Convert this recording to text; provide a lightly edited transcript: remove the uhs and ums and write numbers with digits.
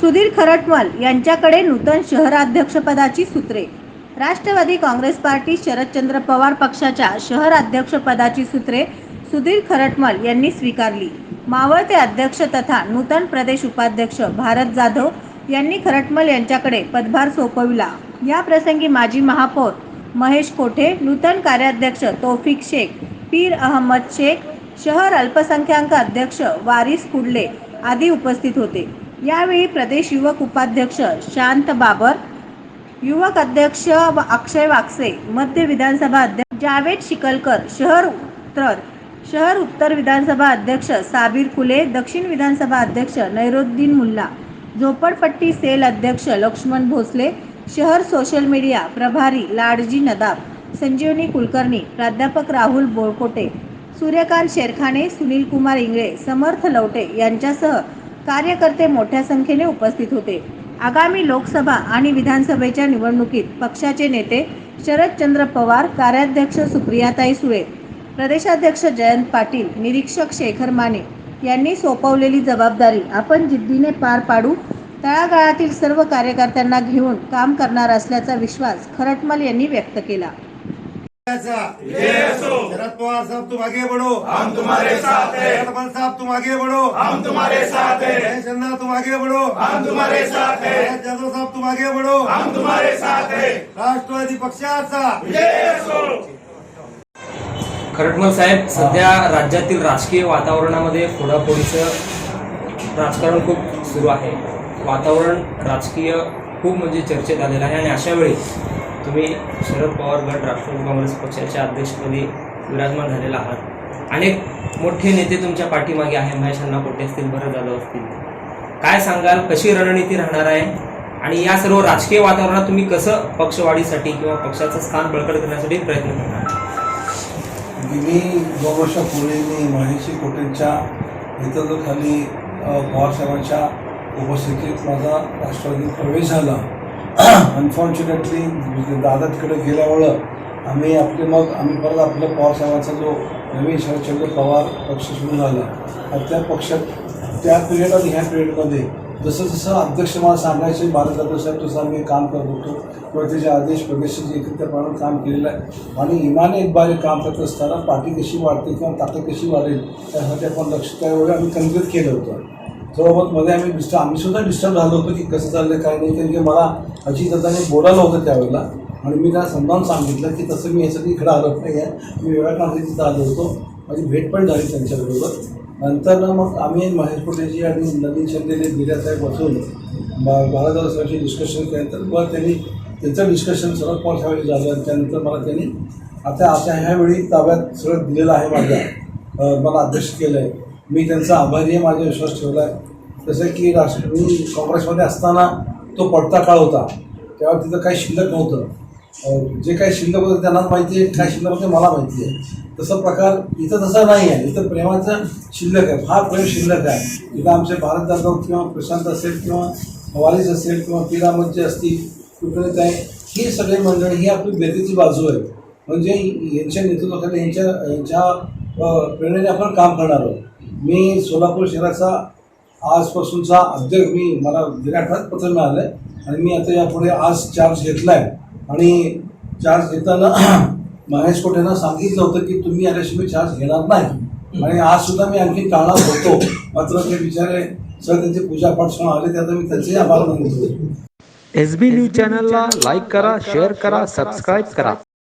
सुधीर खरटमल यांच्याकडे नूतन शहराध्यक्षपदाची सूत्रे। राष्ट्रवादी काँग्रेस पार्टी शरदचंद्र पवार पक्षाच्या शहराध्यक्षपदाची सूत्रे सुधीर खरटमल यांनी स्वीकारली। मावळते अध्यक्ष तथा नूतन प्रदेश उपाध्यक्ष भारत जाधव यांनी खरटमल यांच्याकडे पदभार सोपविला। या प्रसंगी माजी महापौर महेश कोठे, नूतन कार्याध्यक्ष तौफिक शेख, पीर अहमद शेख, शहर अल्पसंख्याक अध्यक्ष वारिस कुडले आदी उपस्थित होते। यावेळी प्रदेश युवक उपाध्यक्ष शांत बाबर, युवक अध्यक्ष अक्षय वाकसे, मध्य विधानसभा अध्यक्ष जावेद शिकलकर, शहर उत्तर विधानसभा अध्यक्ष साबिर कुले, दक्षिण विधानसभा अध्यक्ष नैरुद्दीन मुल्ला, झोपडपट्टी सेल अध्यक्ष लक्ष्मण भोसले, शहर सोशल मीडिया प्रभारी लाडजी नदाब, संजीवनी कुलकर्णी, प्राध्यापक राहुल बोरकोटे, सूर्यकांत शेरखाने, सुनील कुमार इंगळे, समर्थ लवटे यांच्यासह कार्यकर्ते मोठ्या संख्येने उपस्थित होते। आगामी लोकसभा आणि विधानसभेच्या निवडणुकीत पक्षाचे नेते शरदचंद्र पवार, कार्याध्यक्ष सुप्रियाताई सुळे, प्रदेशाध्यक्ष जयंत पाटील, निरीक्षक शेखर माने यांनी सोपवलेली जबाबदारी आपण जिद्दीने पार पाडू, तळागाळातील सर्व कार्यकर्त्यांना घेऊन काम करणार असल्याचा विश्वास खरटमल यांनी व्यक्त केला। शरद पवार साहब तुम आगे बढ़ो, हम तुम्हारे साथ हैं। खरटमल साहब तुम आगे बढ़ो, हम तुम्हारे साथ हैं। महेश अन्ना तुम आगे बढ़ो, हम तुम्हारे साथ हैं। जाधव साहब तुम आगे बढ़ो, हम तुम्हारे साथ हैं। राष्ट्रवादी पक्षाचा विजय असो। खरटमल साहेब, सध्या राज्यातील राजकीय वातावरणामध्ये फोडाफोडीचं राजकारण खूप सुरू आहे। वातावरण राजकीय खूप म्हणजे चर्चेत आलेलं आहे आणि अशा वेळी तुम्ही शरद पवार गट राष्ट्रवादी काँग्रेस पक्षाच्या अध्यक्षपदी विराजमान झालेला आहात। अनेक मोठे नेते तुमच्या पाठीमागे आहे, महेश अण्णा कोठे असतील, भरत जाधव असतील। काय सांगाल, कशी रणनीती राहणार आहे आणि या सर्व राजकीय वातावरणात तुम्ही कसं पक्षवाढीसाठी किंवा पक्षाचं स्थान बळकट करण्यासाठी प्रयत्न करणार? गेली 2 वर्षापूर्वी मी महेश कोटेंच्या नेतृत्वाखाली पवार साहेबांच्या उपस्थितीत माझा राष्ट्रवादी प्रवेश झाला। अनफॉर्च्युनेटली दादा तिकडे गेल्यामुळं आम्ही परत आपलं पवार साहेबांचा जो नवीन शरदचंद्र पवार पक्ष सुरू झाला, त्या पक्षात त्या पिरियड आणि ह्या पिरियडमध्ये जसं अध्यक्ष मला सांगायचे भारत जाधव साहेब तसं आम्ही काम करत होतो किंवा त्याचे आदेश प्रदेशाचे एकत्रितपणे काम केलेलं आहे आणि इमाने एक बारे काम करत असताना पार्टी कशी वाढते किंवा ताकद कशी वाढेल त्यासाठी आपण लक्ष त्यावेळी आम्ही केंद्रित केलं होतं। जवळपास मध्ये आम्ही सुद्धा डिस्टर्ब झालो होतो की कसं चाललं काय नाही, कारण की मला अजितदादांनी बोलायला होतं त्यावेळेला आणि मी त्यांना समजावून सांगितलं की तसं मी यासाठी इकडं आलो नाही आहे, मी वेगळ्या कामासाठी तिथं आलो होतो। माझी भेट पण झाली त्यांच्याबरोबर। नंतर मग आम्ही महेश कोटेजी आणि नवीन शिंदे गिर्यासाहेब बसून भारतदादा साहेबांची डिस्कशन केल्यानंतर मग त्यांनी त्यांचं डिस्कशन शरद पवार साहेबांशी झालं आणि त्यानंतर मला त्यांनी आता ह्यावेळी ताब्यात सगळं दिलेलं आहे, मला अध्यक्ष केलं आहे। मी त्यांचा आभारी आहे, माझा विश्वास ठेवला आहे। जसं की मी काँग्रेसमध्ये असताना तो पडता काळ होता, तेव्हा तिथं काही शिल्लक नव्हतं। जे काही शिल्लक होतं त्यांनाच माहिती आहे, काय शिल्लक होते मला माहिती आहे। तसा प्रकार इथं तसा नाही आहे, इथं प्रेमाचं शिल्लक आहे, फार प्रेम शिल्लक आहे। इथं आमचे भारत जाधव किंवा प्रशांत असेल किंवा वारिस असेल किंवा पीरामतचे असतील, कुठे आहे, ही सगळी मंडळी ही आपली बेतीची बाजू आहे। म्हणजे यांच्या नेतृत्वाखाली यांच्या प्रेरणेने आपण काम करणार आहोत। मी सोलापूर शहराचा आजपासूनचा अध्यक्ष मला गेल्या आठवड्यात पत्र मिळालं आहे आणि मी आता यापुढे आज चार्ज घेतला आहे आणि चार्ज घेताना महेश कोटेंना सांगितलं होतं की तुम्ही आल्याशिवाय चार्ज घेणार नाही आणि आजसुद्धा मी आणखी टाळणार होतो, मात्र ते बिचारे सर त्यांचे पूजापाठ सण आले त्यात मी त्यांचे आभार मानतो। SB न्यूज चॅनलला लाईक करा, शेअर करा, सबस्क्राईब करा।